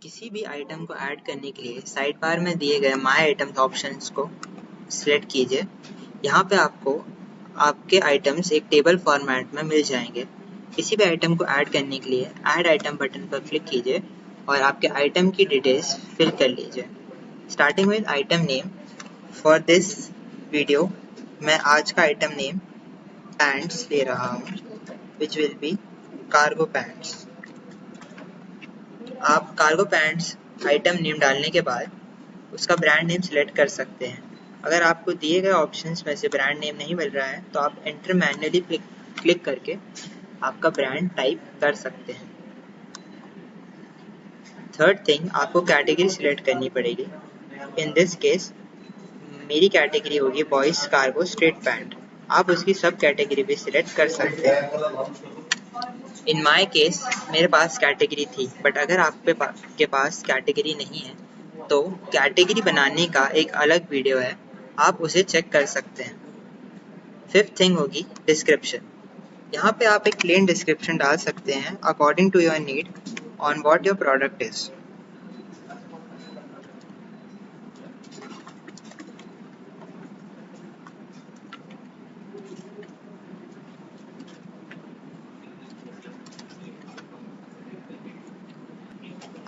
किसी भी आइटम को ऐड करने के लिए साइड बार में दिए गए माय आइटम्स ऑप्शंस को सिलेक्ट कीजिए। यहाँ पे आपको आपके आइटम्स एक टेबल फॉर्मेट में मिल जाएंगे। किसी भी आइटम को ऐड करने के लिए ऐड आइटम बटन पर क्लिक कीजिए और आपके आइटम की डिटेल्स फिल कर लीजिए। Starting with item name. For this video मैं आज का आइटम नेम पैंट्स ले रहा हूँ, which will be cargo pants. आप कार्गो पैंट्स आइटम नेम डालने के बाद उसका ब्रांड नेम सिलेक्ट कर सकते हैं। अगर आपको दिए गए ऑप्शंस में से ब्रांड नेम नहीं मिल रहा है तो आप एंटर मैन्युअली क्लिक करके आपका ब्रांड टाइप कर सकते हैं। थर्ड थिंग, आपको कैटेगरी सिलेक्ट करनी पड़ेगी। इन दिस केस मेरी कैटेगरी होगी बॉयज कार्गो स्ट्रेट पैंट। आप उसकी सब कैटेगरी भी सिलेक्ट कर सकते हैं। इन माई केस मेरे पास कैटेगरी थी, बट अगर आपके पास कैटेगरी नहीं है तो कैटेगरी बनाने का एक अलग वीडियो है, आप उसे चेक कर सकते हैं। फिफ्थ थिंग होगी डिस्क्रिप्शन। यहाँ पे आप एक प्लेन डिस्क्रिप्शन डाल सकते हैं according to your need on what your product is.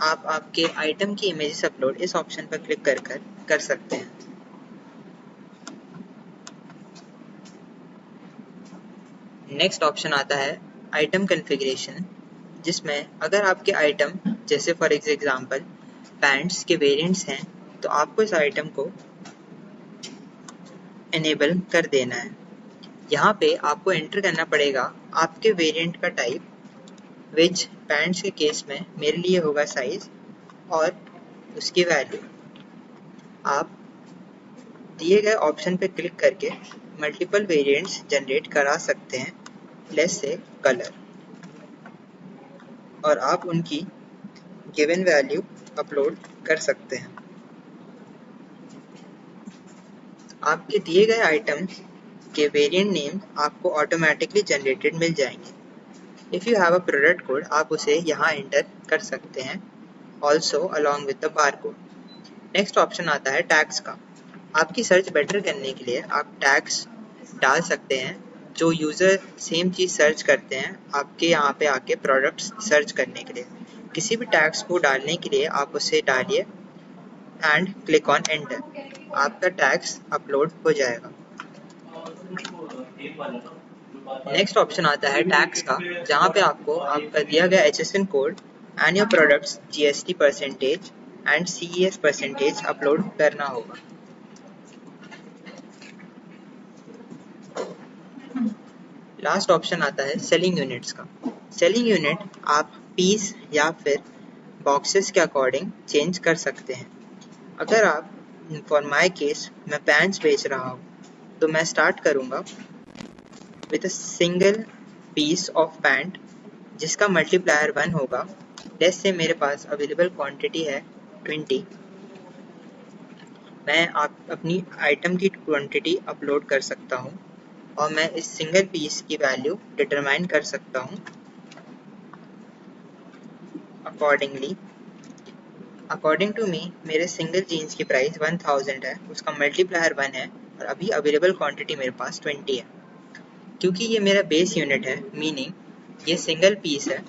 आप आपके आइटम की इमेजेस अपलोड इस ऑप्शन पर क्लिक कर सकते हैं। नेक्स्ट ऑप्शन आता है आइटम कॉन्फ़िगरेशन, जिसमें अगर आपके आइटम जैसे फॉर एग्जांपल पैंट्स के वेरिएंट्स हैं तो आपको इस आइटम को इनेबल कर देना है। यहाँ पे आपको एंटर करना पड़ेगा आपके वेरिएंट का टाइप, विच पैंट्स के केस में मेरे लिए होगा साइज, और उसकी वैल्यू। आप दिए गए ऑप्शन पे क्लिक करके मल्टीपल वेरिएंट्स जनरेट करा सकते हैं, लेट्स से कलर, और आप उनकी गिवन वैल्यू अपलोड कर सकते हैं। आपके दिए गए आइटम के वेरिएंट नेम आपको ऑटोमेटिकली जनरेटेड मिल जाएंगे। If you have a product code आप उसे यहाँ एंटर कर सकते हैं, also along with the barcode. Next option आता है टैग्स का। आपकी सर्च बेटर करने के लिए आप टैग्स डाल सकते हैं। जो यूज़र सेम चीज़ सर्च करते हैं आपके यहाँ पे आके प्रोडक्ट्स सर्च करने के लिए, किसी भी टैग्स को डालने के लिए आप उसे डालिए एंड क्लिक ऑन एंटर। आपका टैग्स अपलोड हो जाएगा। नेक्स्ट ऑप्शन आता है टैक्स का, जहाँ पे आपको आपका दिया गया HSN code and your products GST percentage and CES percentage upload करना होगा। लास्ट ऑप्शन आता है सेलिंग यूनिट्स का। सेलिंग यूनिट आप पीस या फिर बॉक्सेस के अकॉर्डिंग चेंज कर सकते हैं। अगर आप फॉर माई केस मैं पैंट्स बेच रहा हूँ तो मैं स्टार्ट करूँगा with a single piece of pant जिसका मल्टीप्लायर 1 होगा। लेट्स से मेरे पास अवेलेबल क्वांटिटी है 20। मैं अपनी आइटम की क्वांटिटी अपलोड कर सकता हूँ और मैं इस सिंगल पीस की वैल्यू डिटरमाइन कर सकता हूँ अकॉर्डिंगली। अकॉर्डिंग टू मी मेरे सिंगल जीन्स की प्राइस 1000 है, उसका मल्टीप्लायर 1 है और अभी अवेलेबल क्वांटिटी मेरे पास 20 है। क्योंकि ये मेरा बेस यूनिट है, मीनिंग ये सिंगल पीस है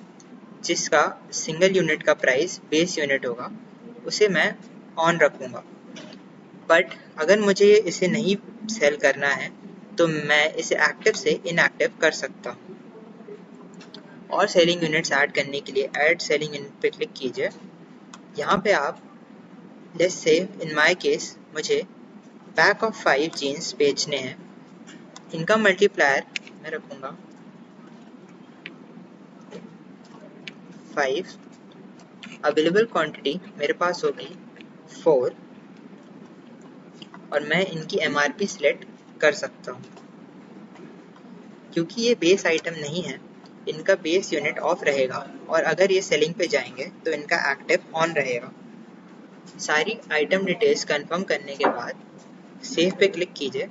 जिसका सिंगल यूनिट का प्राइस बेस यूनिट होगा, उसे मैं ऑन रखूँगा। बट अगर मुझे इसे नहीं सेल करना है तो मैं इसे एक्टिव से इनएक्टिव कर सकता हूँ। और सेलिंग यूनिट्स ऐड करने के लिए ऐड सेलिंग यूनिट पे क्लिक कीजिए। यहाँ पे आप let's say in my case मुझे पैक ऑफ 5 जीन्स बेचने हैं। इनका मल्टीप्लायर मैं रखूँगा 5। अवेलेबल क्वांटिटी मेरे पास होगी 4 और मैं इनकी MRP सिलेक्ट कर सकता हूँ। क्योंकि ये बेस आइटम नहीं है, इनका बेस यूनिट ऑफ रहेगा और अगर ये सेलिंग पे जाएंगे तो इनका एक्टिव ऑन रहेगा। सारी आइटम डिटेल्स कंफर्म करने के बाद सेव पे क्लिक कीजिए।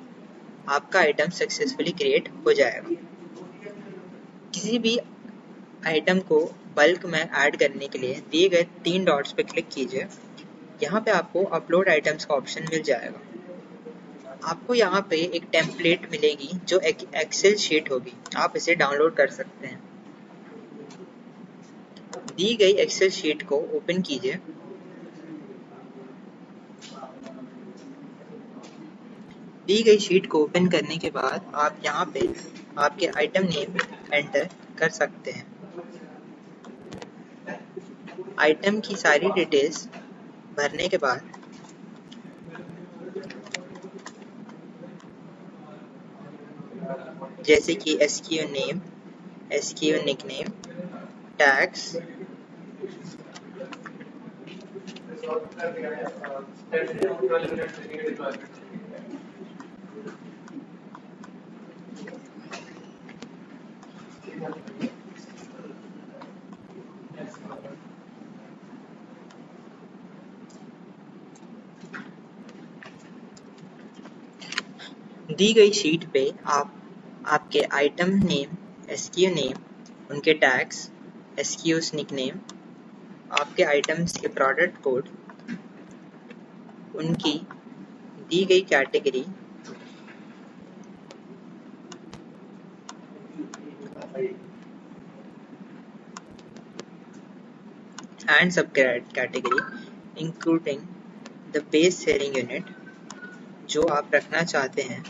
आपका आइटम सक्सेसफुली क्रिएट हो जाएगा। किसी भी आइटम को बल्क में ऐड करने के लिए दिए गए 3 डॉट्स पे क्लिक कीजिए। यहाँ पे आपको अपलोड आइटम्स का ऑप्शन मिल जाएगा। आपको यहाँ पे एक टेम्पलेट मिलेगी जो एक एक्सेल शीट होगी, आप इसे डाउनलोड कर सकते हैं। दी गई एक्सेल शीट को ओपन कीजिए। दी गई शीट को ओपन करने के बाद आप यहाँ पे आपके आइटम नेम एंटर कर सकते हैं। आइटम की सारी डिटेल्स भरने के बाद जैसे कि SKU name, SKU nickname, tags, दी गई शीट पे आप आपके आइटम नेम, SKU नेम, उनके टैग्स, SKUs निकनेम, आपके आइटम्स के प्रोडक्ट कोड, उनकी दी गई कैटेगरी, एंड सब category including the base selling unit जो आप रखना चाहते हैं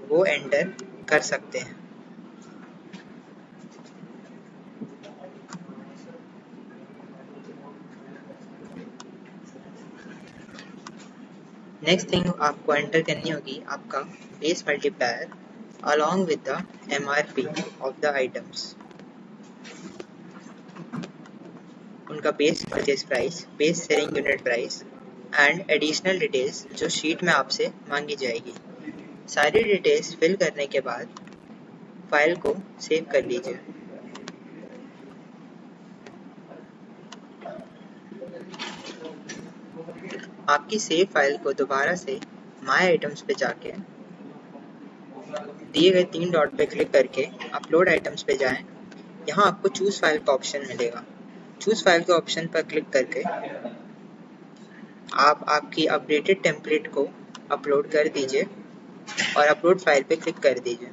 वो एंटर कर सकते हैं। नेक्स्ट थिंग आपको एंटर करनी होगी आपका base multiplier along with the MRP of the items, उनका base purchase price, base selling unit price and additional details जो शीट में आपसे मांगी जाएगी। सारी डिटेल्स फिल करने के बाद फाइल को सेव कर लीजिए। आपकी सेव फाइल को दोबारा से माय आइटम्स पे जाके दिए गए 3 डॉट पे क्लिक करके अपलोड आइटम्स पे जाएं। यहाँ आपको चूज फाइल का ऑप्शन मिलेगा। चूज फाइल के ऑप्शन पर क्लिक करके आप आपकी अपडेटेड टेम्पलेट को अपलोड कर दीजिए और अपलोड फाइल पे क्लिक कर दीजिए।